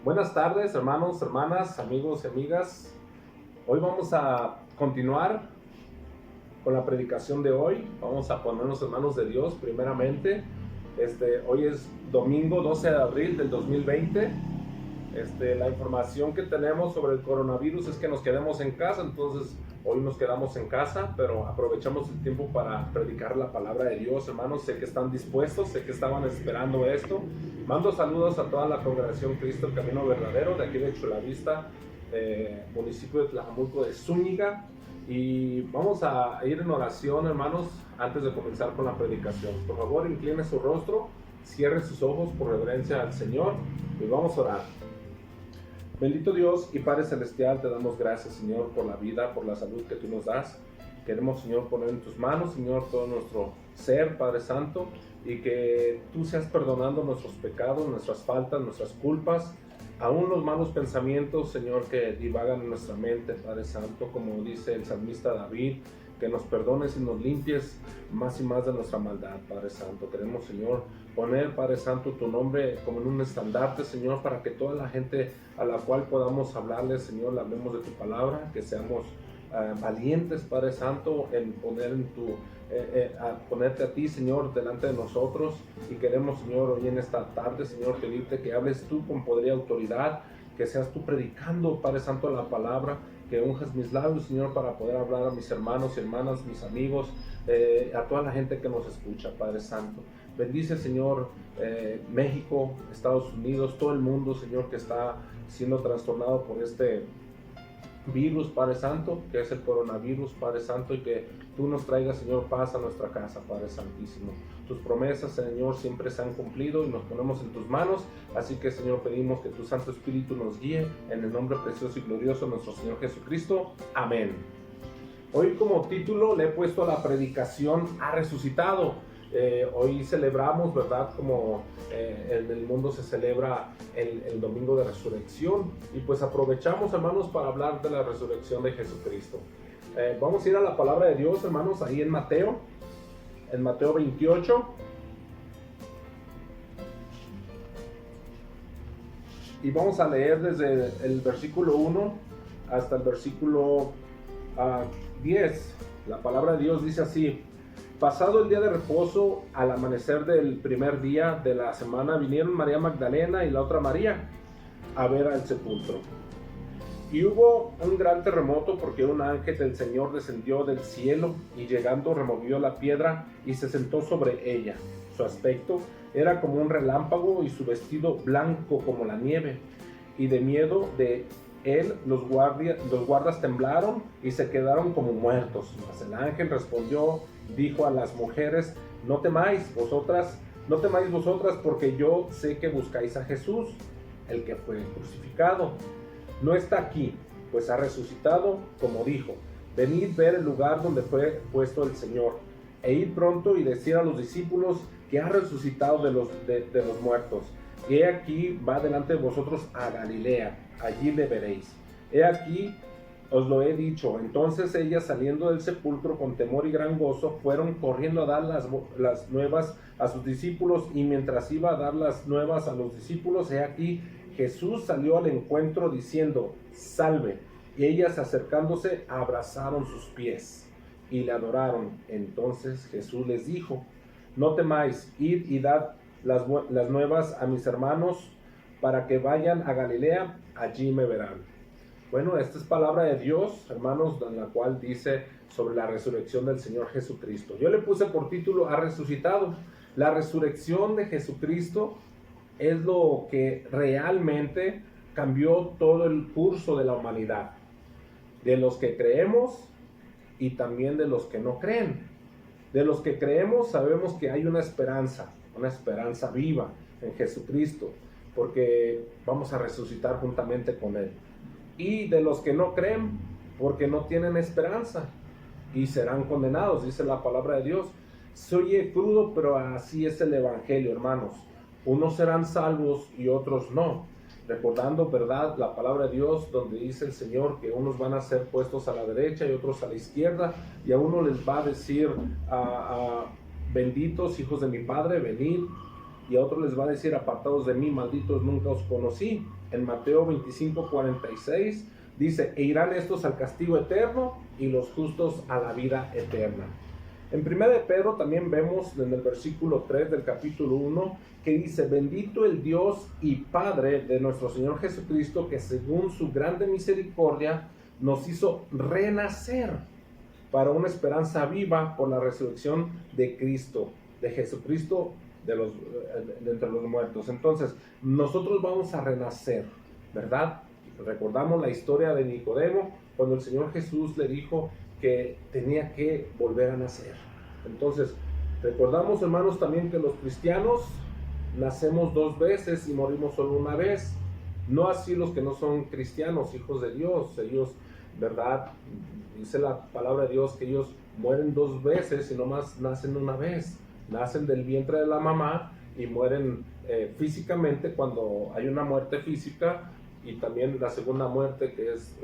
Buenas tardes, hermanos, hermanas, amigos y amigas. Hoy vamos a continuar con la predicación de hoy. Vamos a ponernos en manos de Dios primeramente. Hoy es domingo 12 de abril del 2020. La información que tenemos sobre el coronavirus es que nos quedemos en casa, entonces hoy nos quedamos en casa, pero aprovechamos el tiempo para predicar la palabra de Dios. Hermanos, sé que están dispuestos, sé que estaban esperando esto. Mando saludos a toda la congregación Cristo el Camino Verdadero de aquí de Chulavista, municipio de Tlajomulco de Zúñiga, y vamos a ir en oración, hermanos, antes de comenzar con la predicación. Por favor, incline su rostro, cierre sus ojos por reverencia al Señor y vamos a orar. Bendito Dios y Padre Celestial, te damos gracias, Señor, por la vida, por la salud que tú nos das. Queremos, Señor, poner en tus manos, Señor, todo nuestro ser, Padre Santo, y que tú seas perdonando nuestros pecados, nuestras faltas, nuestras culpas, aún los malos pensamientos, Señor, que divagan en nuestra mente, Padre Santo, como dice el salmista David, que nos perdones y nos limpies más y más de nuestra maldad, Padre Santo. Queremos, Señor, poner, Padre Santo, tu nombre como en un estandarte, Señor, para que toda la gente a la cual podamos hablarle, Señor, le hablemos de tu palabra, que seamos valientes, Padre Santo, en ponerte a ti, Señor, delante de nosotros. Y queremos, Señor, hoy en esta tarde, Señor, pedirte que hables tú con poder y autoridad, que seas tú predicando, Padre Santo, la palabra, que unjas mis labios, Señor, para poder hablar a mis hermanos y hermanas, mis amigos, a toda la gente que nos escucha, Padre Santo. Bendice, Señor, México, Estados Unidos, todo el mundo, Señor, que está siendo trastornado por este virus, Padre Santo, que es el coronavirus, Padre Santo, y que tú nos traigas, Señor, paz a nuestra casa, Padre Santísimo. Tus promesas, Señor, siempre se han cumplido y nos ponemos en tus manos, así que, Señor, pedimos que tu Santo Espíritu nos guíe en el nombre precioso y glorioso de nuestro Señor Jesucristo. Amén. Hoy como título le he puesto a la predicación "Ha resucitado". Hoy celebramos, ¿verdad? Como en el mundo se celebra el domingo de resurrección, y pues aprovechamos, hermanos, para hablar de la resurrección de Jesucristo. Vamos a ir a la palabra de Dios, hermanos, ahí en Mateo 28, y vamos a leer desde el versículo 1 hasta el versículo 10. La palabra de Dios dice así: Pasado el día de reposo, al amanecer del primer día de la semana, vinieron María Magdalena y la otra María a ver al sepulcro. Y hubo un gran terremoto, porque un ángel del Señor descendió del cielo y, llegando, removió la piedra y se sentó sobre ella. Su aspecto era como un relámpago y su vestido blanco como la nieve. Y de miedo de él los guardas temblaron y se quedaron como muertos. Mas el ángel respondió, dijo a las mujeres: no temáis vosotras, porque yo sé que buscáis a Jesús, el que fue crucificado. No está aquí, pues ha resucitado, como dijo. Venid ver el lugar donde fue puesto el Señor, e id pronto y decid a los discípulos que ha resucitado de los muertos. Y he aquí va delante de vosotros a Galilea, allí le veréis. He aquí os lo he dicho. Entonces ellas, saliendo del sepulcro con temor y gran gozo, fueron corriendo a dar las nuevas a sus discípulos. Y mientras iba a dar las nuevas a los discípulos, he aquí Jesús salió al encuentro diciendo: salve. Y ellas, acercándose, abrazaron sus pies y le adoraron. Entonces Jesús les dijo: no temáis, id y dad las nuevas a mis hermanos, para que vayan a Galilea, allí me verán. Bueno, esta es palabra de Dios, hermanos, en la cual dice sobre la resurrección del Señor Jesucristo. Yo le puse por título: ha resucitado. La resurrección de Jesucristo es lo que realmente cambió todo el curso de la humanidad, de los que creemos y también de los que no creen. De los que creemos sabemos que hay una esperanza viva en Jesucristo, porque vamos a resucitar juntamente con Él. Y de los que no creen, porque no tienen esperanza y serán condenados, dice la palabra de Dios. Se oye crudo, pero así es el evangelio, hermanos. Unos serán salvos y otros no. Recordando, ¿verdad?, la palabra de Dios, donde dice el Señor que unos van a ser puestos a la derecha y otros a la izquierda, y a uno les va a decir: benditos hijos de mi Padre, venid y a otros les va a decir: apartados de mí, malditos, nunca os conocí. En Mateo 25:46 dice: e irán estos al castigo eterno y los justos a la vida eterna. En 1 de Pedro también vemos en el versículo 3 del capítulo 1 que dice: bendito el Dios y Padre de nuestro Señor Jesucristo, que según su grande misericordia nos hizo renacer para una esperanza viva por la resurrección de Cristo, de Jesucristo de entre los muertos. Entonces, nosotros vamos a renacer, ¿verdad? Recordamos la historia de Nicodemo, cuando el Señor Jesús le dijo que tenía que volver a nacer. Entonces, recordamos, hermanos, también que los cristianos nacemos 2 veces y morimos solo una vez. No así los que no son cristianos, hijos de Dios. Ellos, ¿verdad? Dice la palabra de Dios que ellos mueren 2 veces y no más nacen una vez. Nacen del vientre de la mamá y mueren físicamente cuando hay una muerte física, y también la segunda muerte, que es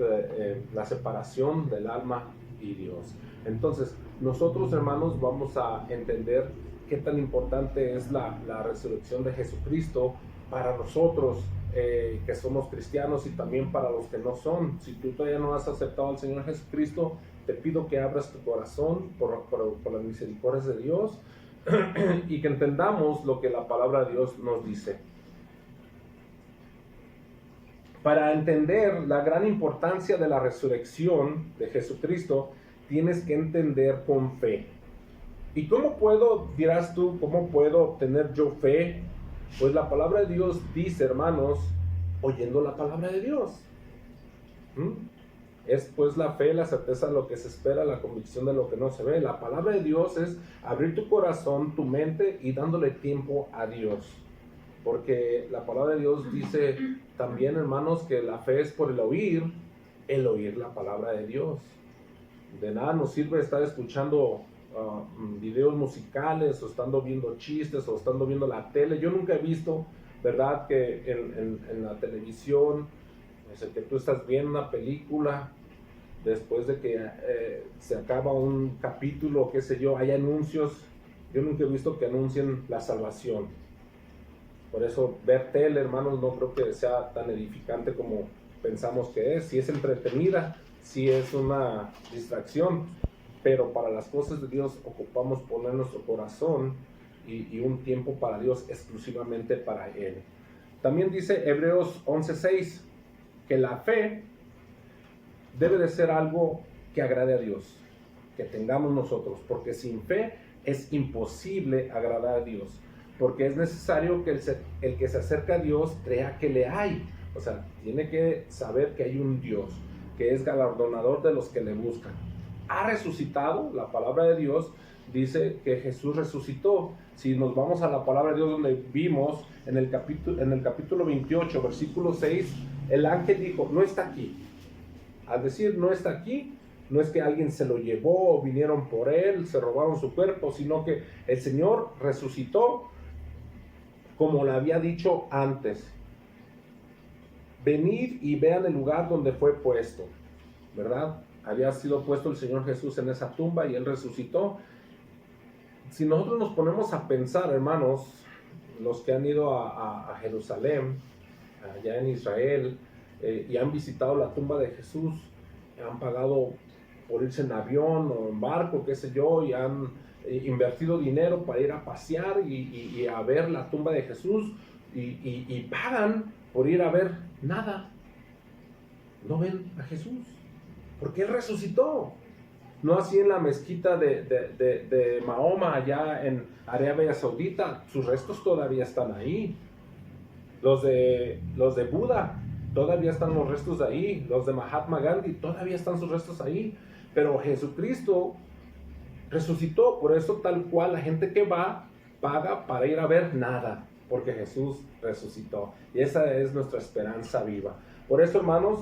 la separación del alma y Dios. Entonces, nosotros, hermanos, vamos a entender qué tan importante es la resurrección de Jesucristo para nosotros que somos cristianos, y también para los que no son. Si tú todavía no has aceptado al Señor Jesucristo, te pido que abras tu corazón por las misericordias de Dios y que entendamos lo que la palabra de Dios nos dice. Para entender la gran importancia de la resurrección de Jesucristo, tienes que entender con fe. ¿Y cómo puedo, dirás tú, cómo puedo tener yo fe? Pues la palabra de Dios dice, hermanos, oyendo la palabra de Dios. Es pues la fe, la certeza de lo que se espera, la convicción de lo que no se ve. La palabra de Dios es abrir tu corazón, tu mente, y dándole tiempo a Dios. Porque la palabra de Dios dice también, hermanos, que la fe es por el oír la palabra de Dios. De nada nos sirve estar escuchando videos musicales, o estando viendo chistes, o estando viendo la tele. Yo nunca he visto, ¿verdad?, que en la televisión, que tú estás viendo una película, después de que se acaba un capítulo, qué sé yo, hay anuncios. Yo nunca he visto que anuncien la salvación. Por eso ver tele, hermanos, no creo que sea tan edificante como pensamos que es. Si es entretenida, si es una distracción, pero para las cosas de Dios ocupamos poner nuestro corazón y un tiempo para Dios, exclusivamente para Él. También dice Hebreos 11:6 que la fe debe de ser algo que agrade a Dios, que tengamos nosotros, porque sin fe es imposible agradar a Dios, porque es necesario que el que se acerca a Dios crea que le hay. O sea, tiene que saber que hay un Dios, que es galardonador de los que le buscan. Ha resucitado. La palabra de Dios dice que Jesús resucitó. Si nos vamos a la palabra de Dios, donde vimos en el capítulo 28, versículo 6, el ángel dijo: no está aquí. Al decir no está aquí, no es que alguien se lo llevó o vinieron por él, se robaron su cuerpo, sino que el Señor resucitó como lo había dicho antes. Venid y vean el lugar donde fue puesto, ¿verdad? Había sido puesto el Señor Jesús en esa tumba y Él resucitó. Si nosotros nos ponemos a pensar, hermanos, los que han ido a Jerusalén, allá en Israel, y han visitado la tumba de Jesús, han pagado por irse en avión o en barco, qué sé yo, y han invertido dinero para ir a pasear y a ver la tumba de Jesús, y pagan por ir a ver nada. No ven a Jesús, porque Él resucitó. No así en la mezquita de Mahoma, allá en Arabia Saudita, sus restos todavía están ahí. Los de Buda, todavía están los restos de ahí. Los de Mahatma Gandhi, todavía están sus restos ahí. Pero Jesucristo resucitó. Por eso, tal cual, la gente que va, paga para ir a ver nada, porque Jesús resucitó. Y esa es nuestra esperanza viva. Por eso, hermanos,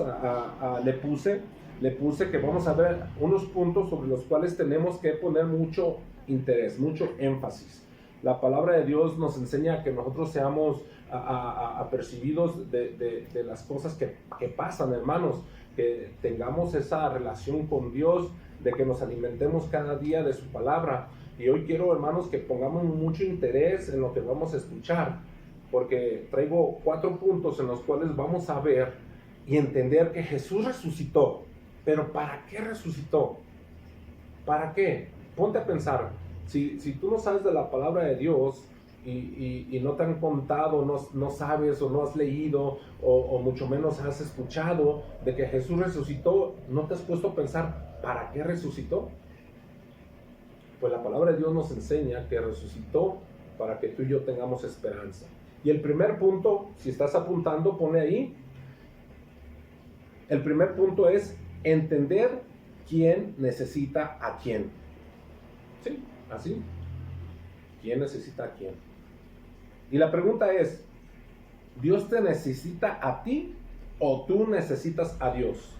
le puse que vamos a ver unos puntos sobre los cuales tenemos que poner mucho interés, mucho énfasis. La palabra de Dios nos enseña que nosotros seamos apercibidos de las cosas que pasan, hermanos, que tengamos esa relación con Dios, de que nos alimentemos cada día de su palabra. Y hoy quiero, hermanos, que pongamos mucho interés en lo que vamos a escuchar, porque traigo 4 puntos en los cuales vamos a ver y entender que Jesús resucitó. Pero ¿para qué resucitó? ¿Para qué? Ponte a pensar, si tú no sabes de la palabra de Dios y no te han contado, no sabes o no has leído o mucho menos has escuchado de que Jesús resucitó, ¿no te has puesto a pensar para qué resucitó? Pues la palabra de Dios nos enseña que resucitó para que tú y yo tengamos esperanza. Y el primer punto, si estás apuntando, pone ahí, el primer punto es entender quién necesita a quién. Sí, así. ¿Quién necesita a quién? Y la pregunta es, ¿Dios te necesita a ti o tú necesitas a Dios?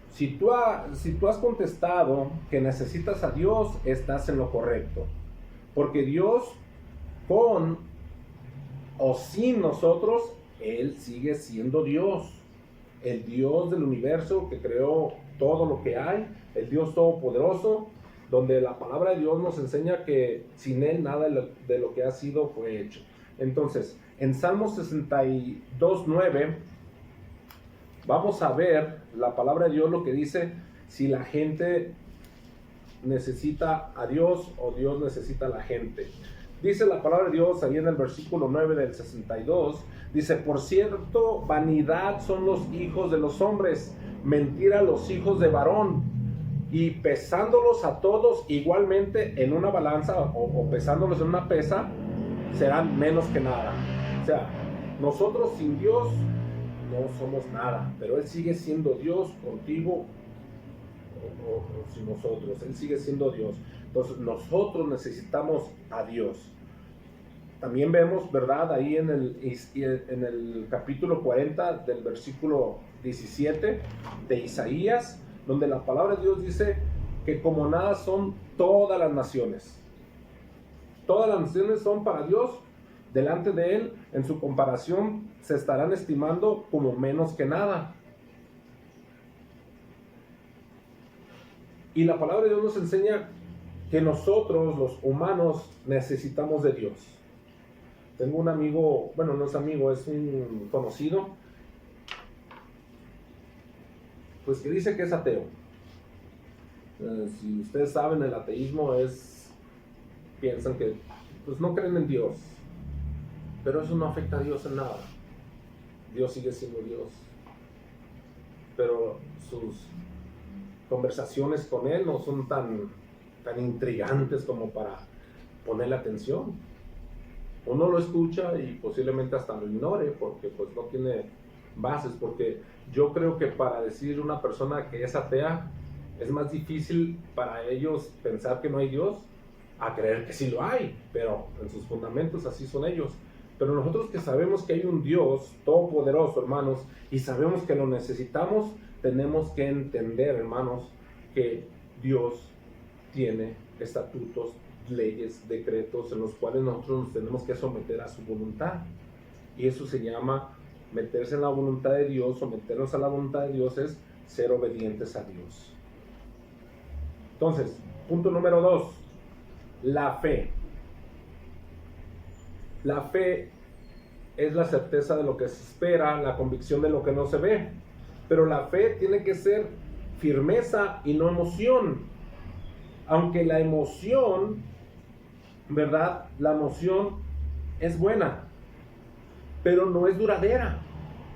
Si tú has contestado que necesitas a Dios, estás en lo correcto. Porque Dios, con o sin nosotros, Él sigue siendo Dios. El Dios del universo que creó todo lo que hay, el Dios todopoderoso, donde la palabra de Dios nos enseña que sin Él nada de lo que ha sido fue hecho. Entonces, en Salmos 62:9, vamos a ver la palabra de Dios lo que dice si la gente necesita a Dios o Dios necesita a la gente. Dice la palabra de Dios ahí en el versículo 9 del 62, dice, por cierto, vanidad son los hijos de los hombres, mentira los hijos de varón, y pesándolos a todos igualmente en una balanza o pesándolos en una pesa, serán menos que nada. O sea, nosotros sin Dios no somos nada, pero Él sigue siendo Dios contigo o sin nosotros. Él sigue siendo Dios. Entonces nosotros necesitamos a Dios. También vemos, ¿verdad? Ahí en el capítulo 40 del versículo 17 de Isaías, donde la palabra de Dios dice que como nada son todas las naciones. Todas las naciones son para Dios, delante de Él, en su comparación, se estarán estimando como menos que nada. Y la palabra de Dios nos enseña que nosotros, los humanos, necesitamos de Dios. Tengo un amigo, bueno, no es amigo, es un conocido, pues que dice que es ateo. Si ustedes saben, el ateísmo piensan que pues no creen en Dios, pero eso no afecta a Dios en nada. Dios sigue siendo Dios, pero sus conversaciones con Él no son tan intrigantes como para ponerle atención. Uno lo escucha y posiblemente hasta lo ignore porque pues no tiene bases, porque yo creo que para decir una persona que es atea es más difícil para ellos pensar que no hay Dios a creer que sí lo hay, pero en sus fundamentos así son ellos. Pero nosotros que sabemos que hay un Dios todopoderoso, hermanos, y sabemos que lo necesitamos, tenemos que entender, hermanos, que Dios tiene estatutos, leyes, decretos en los cuales nosotros nos tenemos que someter a su voluntad. Y eso se llama meterse en la voluntad de Dios, someternos a la voluntad de Dios es ser obedientes a Dios. Entonces, punto número 2, la fe. La fe es la certeza de lo que se espera, la convicción de lo que no se ve. Pero la fe tiene que ser firmeza y no emoción. Aunque la emoción, ¿verdad? La emoción es buena, pero no es duradera.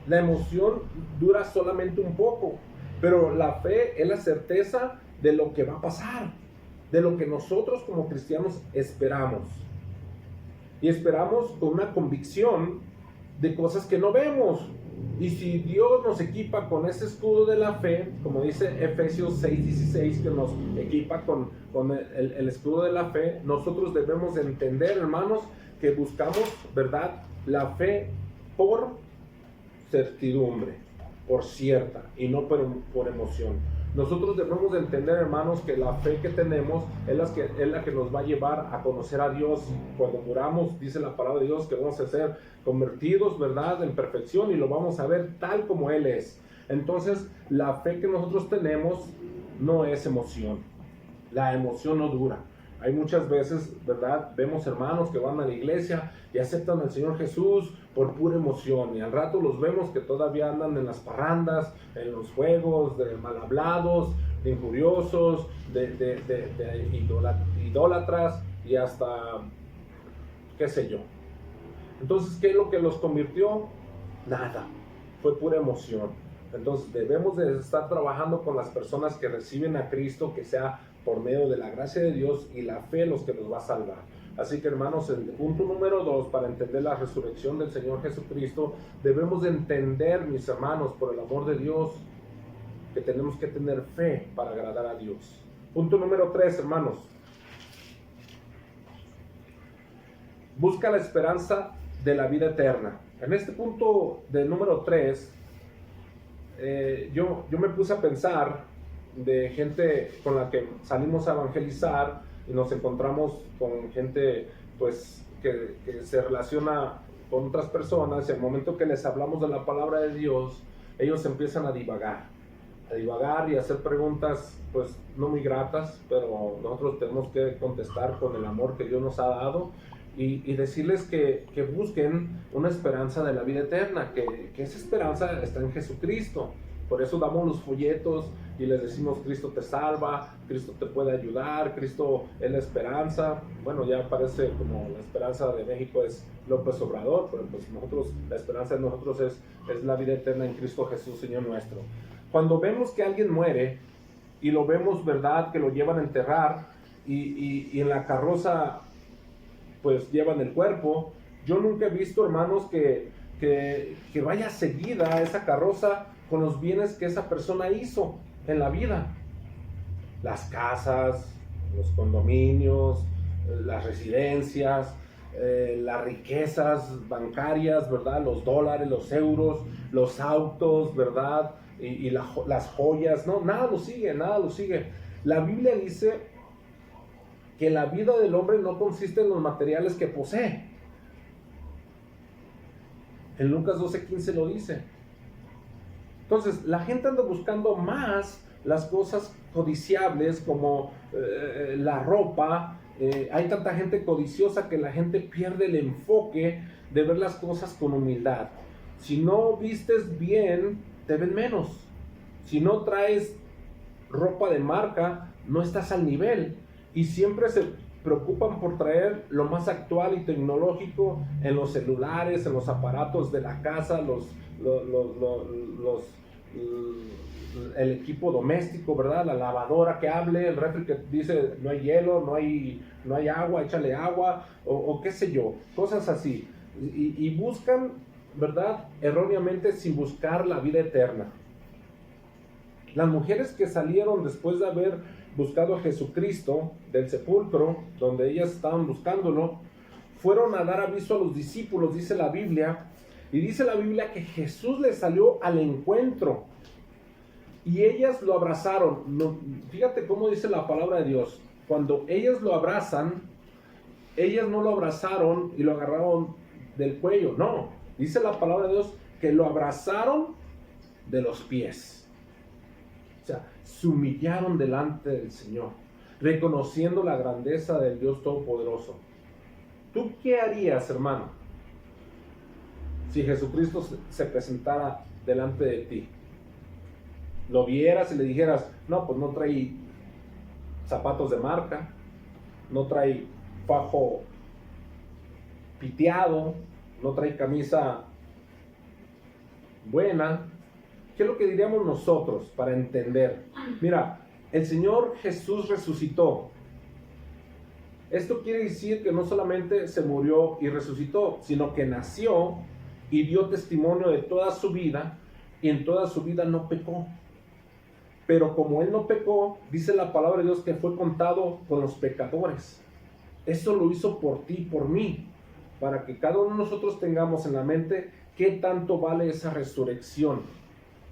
La emoción dura solamente un poco, pero la fe es la certeza de lo que va a pasar, de lo que nosotros como cristianos esperamos. Y esperamos con una convicción de cosas que no vemos. Y si Dios nos equipa con ese escudo de la fe, como dice Efesios 6:16, que nos equipa con el escudo de la fe, nosotros debemos entender, hermanos, que buscamos, ¿verdad?, la fe por certidumbre, por cierta, y no por emoción. Nosotros debemos de entender, hermanos, que la fe que tenemos es la que nos va a llevar a conocer a Dios. Cuando muramos, dice la palabra de Dios, que vamos a ser convertidos, ¿verdad?, en perfección, y lo vamos a ver tal como Él es. Entonces, la fe que nosotros tenemos no es emoción. La emoción no dura. Hay muchas veces, ¿verdad? Vemos hermanos que van a la iglesia y aceptan al Señor Jesús por pura emoción. Y al rato los vemos que todavía andan en las parrandas, en los juegos, de mal hablados, de injuriosos, de idólatras y hasta, qué sé yo. Entonces, ¿qué es lo que los convirtió? Nada. Fue pura emoción. Entonces, debemos de estar trabajando con las personas que reciben a Cristo, que sea por medio de la gracia de Dios y la fe los que nos va a salvar. Así que hermanos, el punto número 2, para entender la resurrección del Señor Jesucristo, debemos de entender, mis hermanos, por el amor de Dios, que tenemos que tener fe para agradar a Dios. Punto número 3, hermanos. Busca la esperanza de la vida eterna. En este punto de número 3, yo me puse a pensar de gente con la que salimos a evangelizar y nos encontramos con gente pues que se relaciona con otras personas, y al momento que les hablamos de la palabra de Dios, ellos empiezan a divagar y a hacer preguntas pues no muy gratas, pero nosotros tenemos que contestar con el amor que Dios nos ha dado y decirles que busquen una esperanza de la vida eterna, que esa esperanza está en Jesucristo. Por eso damos los folletos y les decimos: Cristo te salva, Cristo te puede ayudar, Cristo es la esperanza. Bueno, ya parece como la esperanza de México es López Obrador, pero pues nosotros, la esperanza de nosotros es la vida eterna en Cristo Jesús, Señor nuestro. Cuando vemos que alguien muere y lo vemos, ¿verdad?, que lo llevan a enterrar y en la carroza pues llevan el cuerpo, yo nunca he visto, hermanos, que vaya seguida esa carroza con los bienes que esa persona hizo en la vida. Las casas, los condominios, las residencias, las riquezas bancarias, ¿verdad? Los dólares, los euros, los autos, ¿verdad? Y las joyas, no, nada lo sigue, nada lo sigue. La Biblia dice que la vida del hombre no consiste en los materiales que posee. En Lucas 12:15 lo dice. Entonces, la gente anda buscando más las cosas codiciables como la ropa. Hay tanta gente codiciosa que la gente pierde el enfoque de ver las cosas con humildad. Si no vistes bien, te ven menos. Si no traes ropa de marca, no estás al nivel. Y siempre se preocupan por traer lo más actual y tecnológico en los celulares, en los aparatos de la casa, el equipo doméstico, ¿verdad? La lavadora que hable, el refri que dice no hay hielo, no hay agua, échale agua, o qué sé yo, cosas así. Y buscan, ¿verdad?, erróneamente, sin buscar la vida eterna. Las mujeres que salieron después de haber buscado a Jesucristo del sepulcro, donde ellas estaban buscándolo, fueron a dar aviso a los discípulos, dice la Biblia, y dice la Biblia que Jesús les salió al encuentro y ellas lo abrazaron. No, fíjate cómo dice la palabra de Dios: cuando ellas lo abrazan, ellas no lo abrazaron y lo agarraron del cuello, no, dice la palabra de Dios que lo abrazaron de los pies. O sea, se humillaron delante del Señor, reconociendo la grandeza del Dios Todopoderoso. ¿Tú qué harías, hermano, si Jesucristo se presentara delante de ti? Lo vieras y le dijeras: no, pues no trae zapatos de marca, no trae fajo piteado, no trae camisa buena. ¿Qué es lo que diríamos nosotros para entender? Mira, el Señor Jesús resucitó. Esto quiere decir que no solamente se murió y resucitó, sino que nació y dio testimonio de toda su vida, y en toda su vida no pecó. Pero como Él no pecó, dice la palabra de Dios que fue contado con los pecadores. Eso lo hizo por ti y por mí, para que cada uno de nosotros tengamos en la mente qué tanto vale esa resurrección.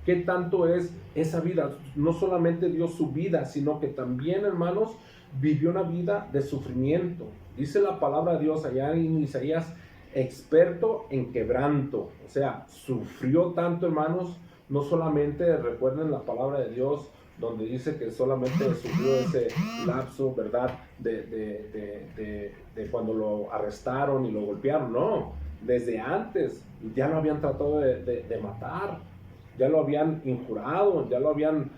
¿Qué tanto es esa vida? No solamente dio su vida, sino que también, hermanos, vivió una vida de sufrimiento. Dice la palabra de Dios allá en Isaías: experto en quebranto. O sea, sufrió tanto, hermanos. No solamente, recuerden la palabra de Dios, donde dice que solamente sufrió ese lapso, ¿verdad? De cuando lo arrestaron y lo golpearon. No, desde antes ya lo habían tratado de matar, ya lo habían injurado, ya lo habían,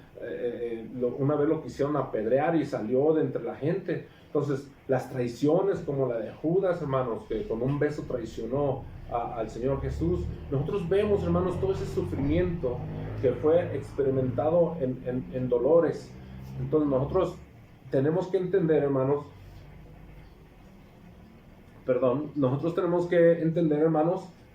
una vez lo quisieron apedrear y salió de entre la gente. Entonces, las traiciones como la de Judas, hermanos, que con un beso traicionó al Señor Jesús, nosotros vemos, hermanos, todo ese sufrimiento que fue experimentado en dolores. Entonces, nosotros tenemos que entender, hermanos,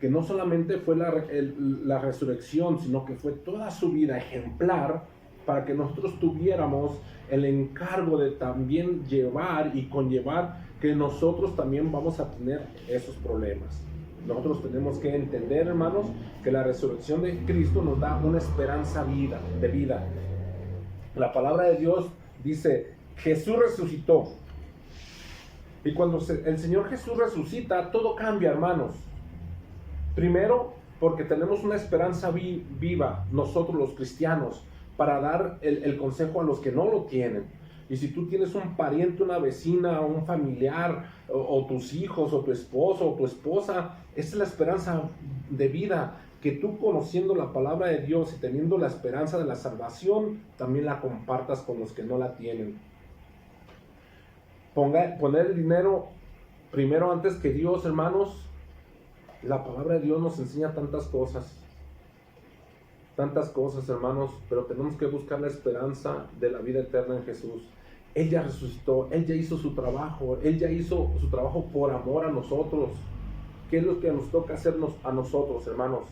que no solamente fue la resurrección, sino que fue toda su vida ejemplar para que nosotros tuviéramos el encargo de también llevar y conllevar que nosotros también vamos a tener esos problemas. Nosotros tenemos que entender, hermanos, que la resurrección de Cristo nos da una esperanza de vida. La palabra de Dios dice, Jesús resucitó. Y cuando el Señor Jesús resucita, todo cambia, hermanos. Primero, porque tenemos una esperanza viva, nosotros los cristianos, para dar el consejo a los que no lo tienen. Y si tú tienes un pariente, una vecina, un familiar, o tus hijos, o tu esposo, o tu esposa, esa es la esperanza de vida, que tú conociendo la palabra de Dios y teniendo la esperanza de la salvación, también la compartas con los que no la tienen. Poner el dinero primero antes que Dios, hermanos. La palabra de Dios nos enseña tantas cosas, hermanos, pero tenemos que buscar la esperanza de la vida eterna en Jesús. Él ya resucitó, Él ya hizo su trabajo, Él ya hizo su trabajo por amor a nosotros. ¿Qué es lo que nos toca hacernos a nosotros, hermanos?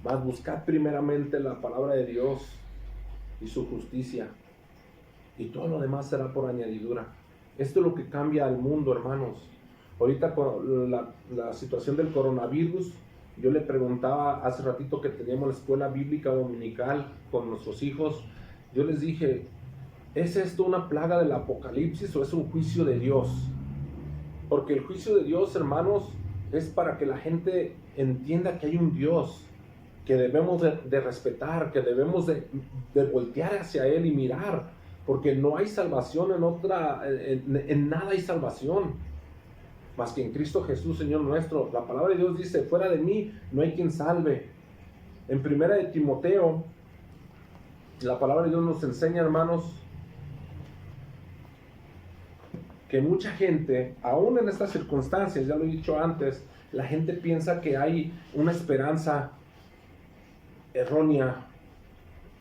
Más buscar primeramente la palabra de Dios y su justicia, y todo lo demás será por añadidura. Esto es lo que cambia al mundo, hermanos. Ahorita con la situación del coronavirus, yo le preguntaba hace ratito que teníamos la escuela bíblica dominical con nuestros hijos, yo les dije, ¿es esto una plaga del apocalipsis o es un juicio de Dios? Porque el juicio de Dios, hermanos, es para que la gente entienda que hay un Dios, que debemos de respetar, que debemos de voltear hacia Él y mirar, porque no hay salvación en nada hay salvación más que en Cristo Jesús, Señor nuestro. La palabra de Dios dice, fuera de mí no hay quien salve. En 1 de Timoteo, la palabra de Dios nos enseña, hermanos, que mucha gente, aún en estas circunstancias, ya lo he dicho antes, la gente piensa que hay una esperanza errónea.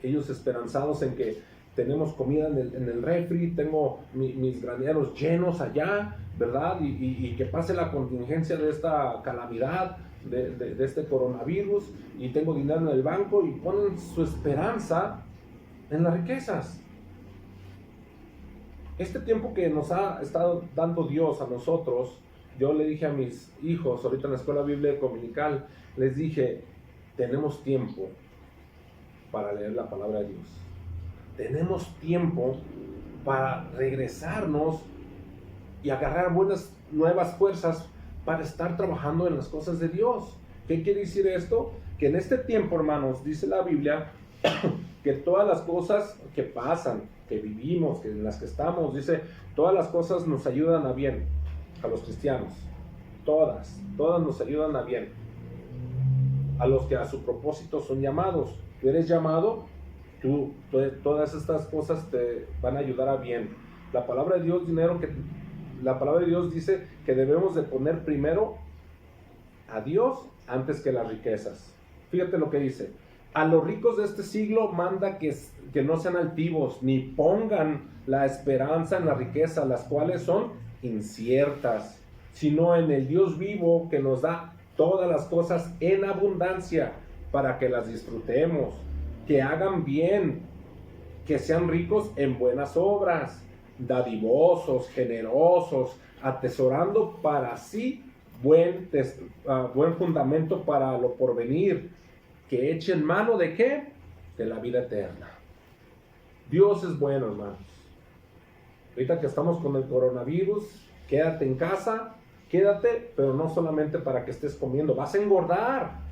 Ellos esperanzados en que tenemos comida en el refri, tengo mis graneros llenos allá, ¿verdad? Y que pase la contingencia de esta calamidad, de este coronavirus, y tengo dinero en el banco, y ponen su esperanza en las riquezas. Este tiempo que nos ha estado dando Dios a nosotros, yo le dije a mis hijos, ahorita en la escuela bíblica dominical, les dije, tenemos tiempo para leer la palabra de Dios. Tenemos tiempo para regresarnos y agarrar nuevas fuerzas para estar trabajando en las cosas de Dios. ¿Qué quiere decir esto? Que en este tiempo, hermanos, dice la Biblia, que todas las cosas que pasan, que vivimos, que en las que estamos, dice, todas las cosas nos ayudan a bien, a los cristianos. Todas nos ayudan a bien. A los que a su propósito son llamados. Tú eres llamado, todas estas cosas te van a ayudar a bien. La palabra de Dios dice que debemos de poner primero a Dios antes que las riquezas. Fíjate lo que dice. A los ricos de este siglo manda que no sean altivos, ni pongan la esperanza en la riqueza, las cuales son inciertas, sino en el Dios vivo que nos da todas las cosas en abundancia para que las disfrutemos, que hagan bien, que sean ricos en buenas obras, dadivosos, generosos, atesorando para sí buen fundamento para lo porvenir, que echen mano ¿de qué? De la vida eterna. Dios es bueno, hermanos. Ahorita que estamos con el coronavirus, quédate en casa, pero no solamente para que estés comiendo, vas a engordar.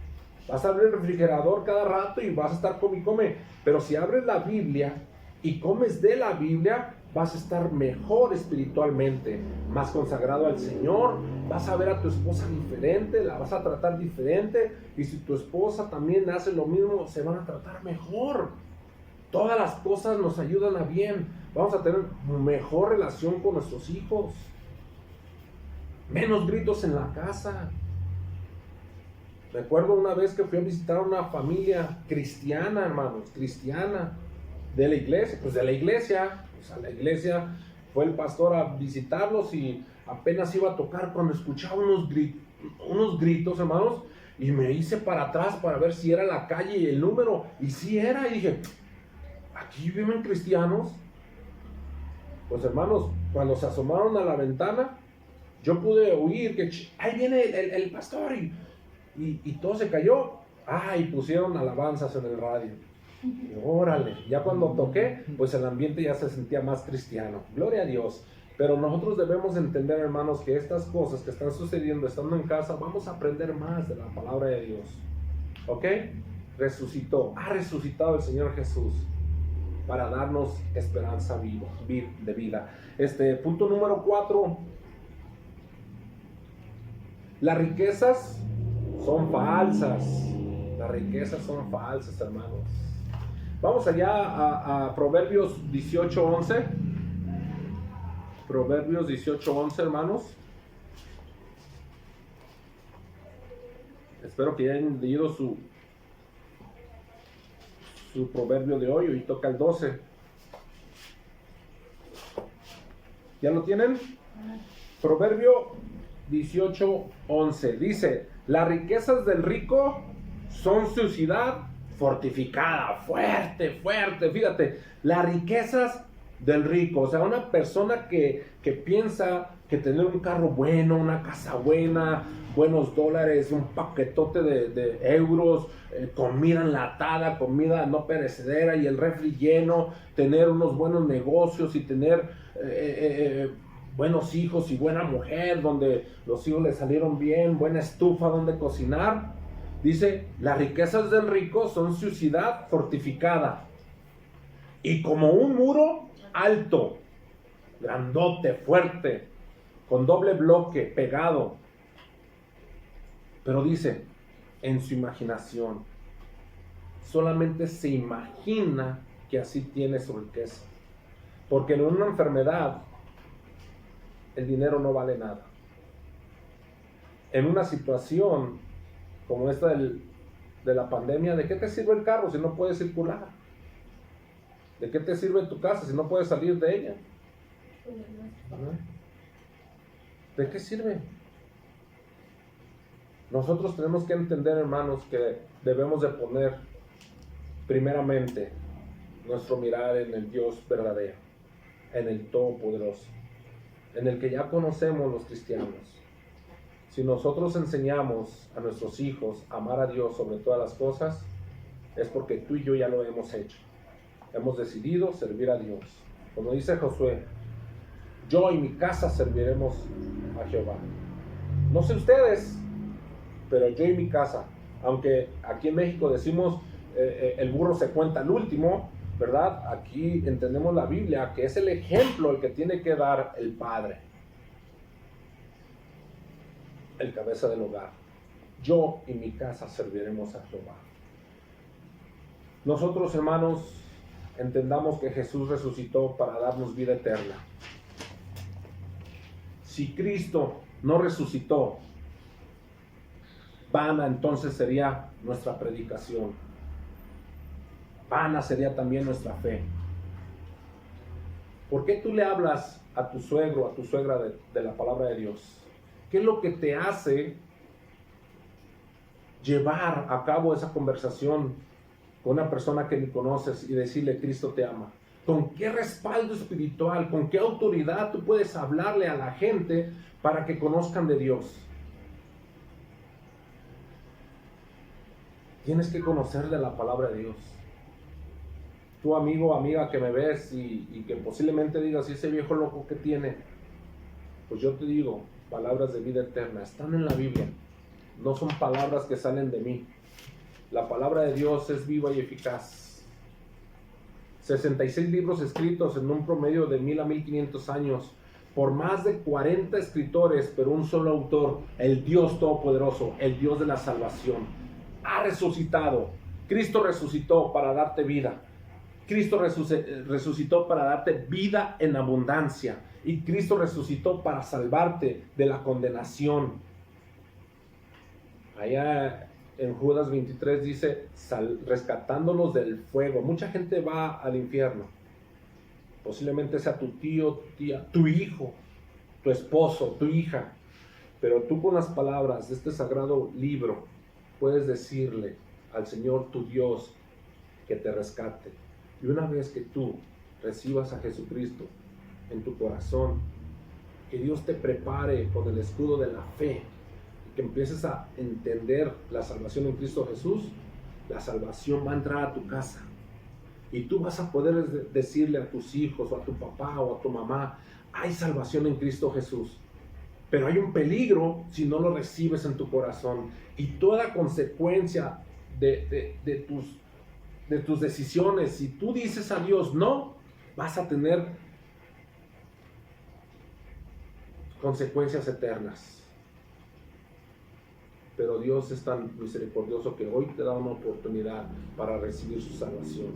Vas a abrir el refrigerador cada rato y vas a estar come. Pero si abres la Biblia y comes de la Biblia, vas a estar mejor espiritualmente, más consagrado al Señor, vas a ver a tu esposa diferente, la vas a tratar diferente, y si tu esposa también hace lo mismo, se van a tratar mejor. Todas las cosas nos ayudan a bien. Vamos a tener mejor relación con nuestros hijos, menos gritos en la casa. Recuerdo una vez que fui a visitar a una familia cristiana, hermanos, cristiana, de la iglesia, pues de la iglesia, pues a la iglesia fue el pastor a visitarlos y apenas iba a tocar cuando escuchaba unos gritos, hermanos, y me hice para atrás para ver si era la calle y el número, y sí era, y dije, ¿aquí viven cristianos? Pues hermanos, cuando se asomaron a la ventana, yo pude oír que ahí viene el pastor, y todo se cayó. Y pusieron alabanzas en el radio. Y órale, ya cuando toqué, pues el ambiente ya se sentía más cristiano. Gloria a Dios. Pero nosotros debemos entender, hermanos, que estas cosas que están sucediendo estando en casa, vamos a aprender más de la palabra de Dios. ¿Ok? Ha resucitado el Señor Jesús para darnos esperanza de vida. Punto número 4. Las riquezas son falsas. Las riquezas son falsas, hermanos. Vamos allá a Proverbios 18:11. Proverbios 18:11, hermanos. Espero que ya hayan leído su proverbio de hoy. Hoy toca el 12. ¿Ya lo tienen? Proverbio 18:11 dice: las riquezas del rico son su ciudad fortificada. Fuerte. Fíjate, las riquezas del rico, o sea, una persona que piensa que tener un carro bueno, una casa buena, buenos dólares, un paquetote de euros, comida enlatada, comida no perecedera y el refri lleno, tener unos buenos negocios y tener buenos hijos y buena mujer, donde los hijos le salieron bien, buena estufa donde cocinar. Dice, las riquezas del rico son su ciudad fortificada y como un muro alto, grandote, fuerte, con doble bloque, pegado. Pero dice, en su imaginación, solamente se imagina que así tiene su riqueza. Porque en una enfermedad, el dinero no vale nada. En una situación como esta de la pandemia, ¿de qué te sirve el carro si no puedes circular? ¿De qué te sirve tu casa si no puedes salir de ella? ¿De qué sirve? Nosotros tenemos que entender, hermanos, que debemos de poner primeramente nuestro mirar en el Dios verdadero, en el Todopoderoso, en el que ya conocemos los cristianos. Si nosotros enseñamos a nuestros hijos a amar a Dios sobre todas las cosas, es porque tú y yo ya lo hemos hecho. Hemos decidido servir a Dios. Como dice Josué, yo y mi casa serviremos a Jehová. No sé ustedes, pero yo y mi casa, aunque aquí en México decimos el burro se cuenta al último, ¿verdad? Aquí entendemos la Biblia, que es el ejemplo el que tiene que dar el padre, el cabeza del hogar. Yo y mi casa serviremos a Jehová. Nosotros, hermanos, entendamos que Jesús resucitó para darnos vida eterna. Si Cristo no resucitó, vana entonces sería nuestra predicación. Vana sería también nuestra fe. ¿Por qué tú le hablas a tu suegro, a tu suegra de la palabra de Dios? ¿Qué es lo que te hace llevar a cabo esa conversación con una persona que ni conoces y decirle Cristo te ama? ¿Con qué respaldo espiritual, con qué autoridad tú puedes hablarle a la gente para que conozcan de Dios? Tienes que conocer de la palabra de Dios. Tu amigo o amiga que me ves y que posiblemente digas, ¿y ese viejo loco qué tiene? Pues yo te digo, palabras de vida eterna están en la Biblia. No son palabras que salen de mí. La palabra de Dios es viva y eficaz. 66 libros escritos en un promedio de 1000 a 1500 años, por más de 40 escritores, pero un solo autor, el Dios Todopoderoso, el Dios de la salvación, ha resucitado. Cristo resucitó para darte vida. Cristo resucitó para darte vida en abundancia. Y Cristo resucitó para salvarte de la condenación. Allá en Judas 23 dice, rescatándolos del fuego. Mucha gente va al infierno. Posiblemente sea tu tío, tu tía, tu hijo, tu esposo, tu hija. Pero tú con las palabras de este sagrado libro puedes decirle al Señor tu Dios que te rescate. Y una vez que tú recibas a Jesucristo en tu corazón, que Dios te prepare con el escudo de la fe, y que empieces a entender la salvación en Cristo Jesús, la salvación va a entrar a tu casa. Y tú vas a poder decirle a tus hijos, o a tu papá, o a tu mamá, hay salvación en Cristo Jesús. Pero hay un peligro si no lo recibes en tu corazón. Y toda consecuencia de tus decisiones, si tú dices a Dios no, vas a tener consecuencias eternas. Pero Dios es tan misericordioso que hoy te da una oportunidad para recibir su salvación.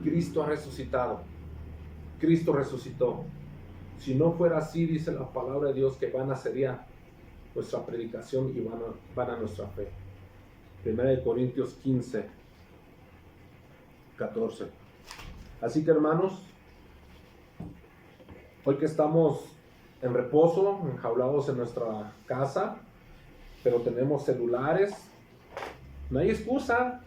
Cristo ha resucitado. Cristo resucitó. Si no fuera así, dice la palabra de Dios, que vana sería nuestra predicación y vana nuestra fe. 1 Corintios 15, 14. Así que, hermanos, hoy que estamos en reposo, enjaulados en nuestra casa, pero tenemos celulares, no hay excusa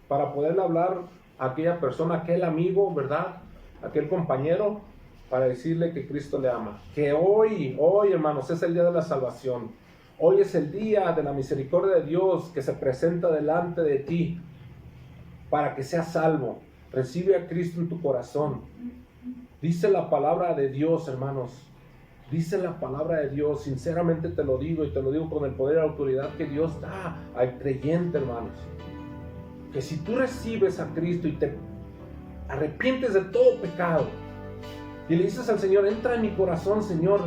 para poderle hablar a aquella persona, aquel amigo, ¿verdad? Aquel compañero, para decirle que Cristo le ama. Que hoy, hermanos, es el día de la salvación. Hoy es el día de la misericordia de Dios que se presenta delante de ti para que seas salvo. Recibe a Cristo en tu corazón. Dice la palabra de Dios, hermanos. Dice la palabra de Dios, sinceramente te lo digo, y te lo digo con el poder y la autoridad que Dios da al creyente, hermanos. Que si tú recibes a Cristo y te arrepientes de todo pecado, y le dices al Señor, entra en mi corazón, Señor,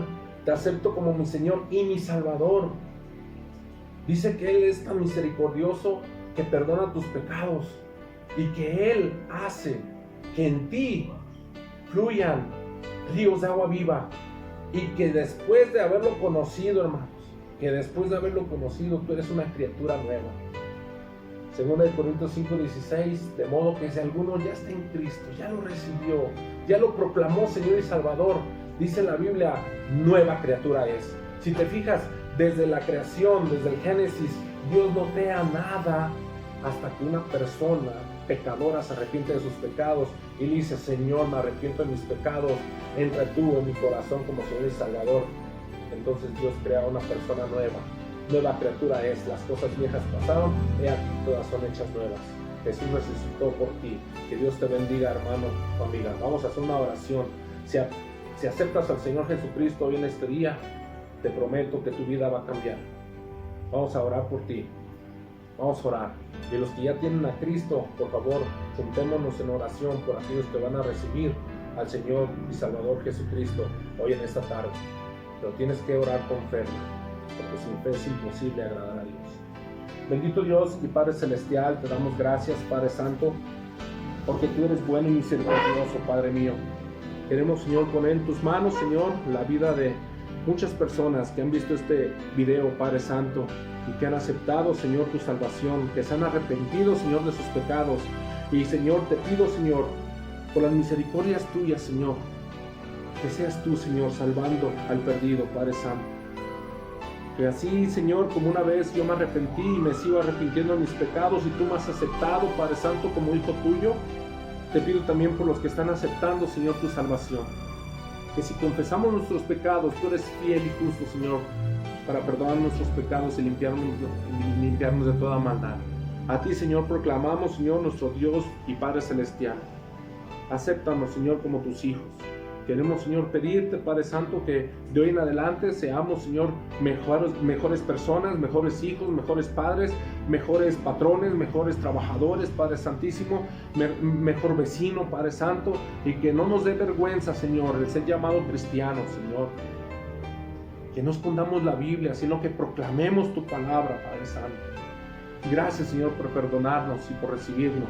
te acepto como mi Señor y mi Salvador. Dice que Él es tan misericordioso que perdona tus pecados y que Él hace que en ti fluyan ríos de agua viva, y que después de haberlo conocido, hermanos, que después de haberlo conocido, tú eres una criatura nueva. 2 Corintios 5:16, de modo que si alguno ya está en Cristo, ya lo recibió, ya lo proclamó Señor y Salvador, dice la Biblia, nueva criatura es. Si te fijas, desde la creación, desde el Génesis, Dios no crea nada hasta que una persona pecadora se arrepiente de sus pecados y dice, Señor, me arrepiento de mis pecados, entra tú en mi corazón como Señor y Salvador. Entonces Dios crea una persona nueva. Nueva criatura es, las cosas viejas pasaron, he aquí todas son hechas nuevas. Jesús resucitó por ti. Que Dios te bendiga, hermano o amiga. Vamos a hacer una oración. Si aceptas al Señor Jesucristo hoy en este día, te prometo que tu vida va a cambiar. Vamos a orar por ti. Vamos a orar. Y los que ya tienen a Cristo, por favor, juntémonos en oración por aquellos que van a recibir al Señor y Salvador Jesucristo hoy en esta tarde. Pero tienes que orar con fe, porque sin fe es imposible agradar a Dios. Bendito Dios y Padre Celestial, te damos gracias, Padre Santo, porque tú eres bueno y misericordioso, Padre mío. Queremos, Señor, poner en tus manos, Señor, la vida de muchas personas que han visto este video, Padre Santo, y que han aceptado, Señor, tu salvación, que se han arrepentido, Señor, de sus pecados. Y, Señor, te pido, Señor, por las misericordias tuyas, Señor, que seas tú, Señor, salvando al perdido, Padre Santo. Que así, Señor, como una vez yo me arrepentí y me sigo arrepintiendo de mis pecados y tú me has aceptado, Padre Santo, como hijo tuyo, te pido también por los que están aceptando, Señor, tu salvación. Que si confesamos nuestros pecados, tú eres fiel y justo, Señor, para perdonar nuestros pecados y limpiarnos de toda maldad. A ti, Señor, proclamamos, Señor, nuestro Dios y Padre Celestial. Acéptanos, Señor, como tus hijos. Queremos, Señor, pedirte, Padre Santo, que de hoy en adelante seamos, Señor, mejores personas, mejores hijos, mejores padres, mejores patrones, mejores trabajadores, Padre Santísimo, mejor vecino, Padre Santo, y que no nos dé vergüenza, Señor, el ser llamado cristiano, Señor. Que no escondamos la Biblia, sino que proclamemos tu palabra, Padre Santo. Gracias, Señor, por perdonarnos y por recibirnos.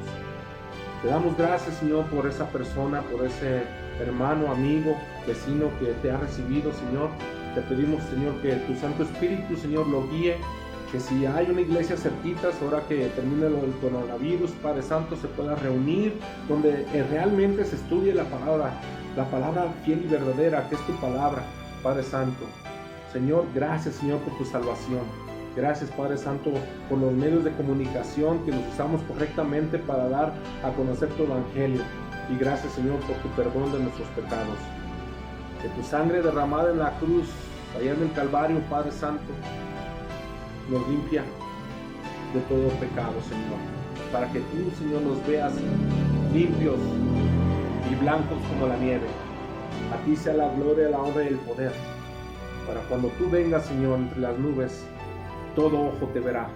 Te damos gracias, Señor, por esa persona, por ese hermano, amigo, vecino que te ha recibido, Señor. Te pedimos, Señor, que tu Santo Espíritu, Señor, lo guíe. Que si hay una iglesia cerquitas, ahora que termine el coronavirus, Padre Santo, se pueda reunir, donde realmente se estudie la palabra fiel y verdadera, que es tu palabra, Padre Santo. Señor, gracias, Señor, por tu salvación. Gracias, Padre Santo, por los medios de comunicación que los usamos correctamente para dar a conocer tu evangelio. Y gracias, Señor, por tu perdón de nuestros pecados. Que tu sangre derramada en la cruz, allá en el Calvario, Padre Santo, nos limpia de todo pecado, Señor. Para que tú, Señor, nos veas limpios y blancos como la nieve. A ti sea la gloria, la honra y el poder. Para cuando tú vengas, Señor, entre las nubes, todo ojo te verá.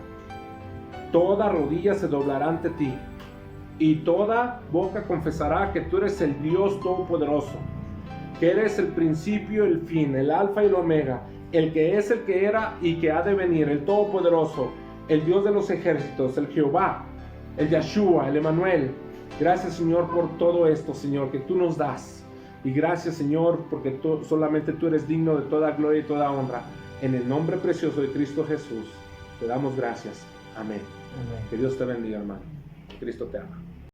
Toda rodilla se doblará ante ti. Y toda boca confesará que tú eres el Dios Todopoderoso. Que eres el principio y el fin, el alfa y el omega. El que es, el que era y que ha de venir, el Todopoderoso. El Dios de los ejércitos, el Jehová, el Yahshua, el Emanuel. Gracias, Señor, por todo esto, Señor, que tú nos das. Y gracias, Señor, porque solamente tú eres digno de toda gloria y toda honra. En el nombre precioso de Cristo Jesús, te damos gracias. Amén. Amén. Que Dios te bendiga, hermano. Cristo te ama.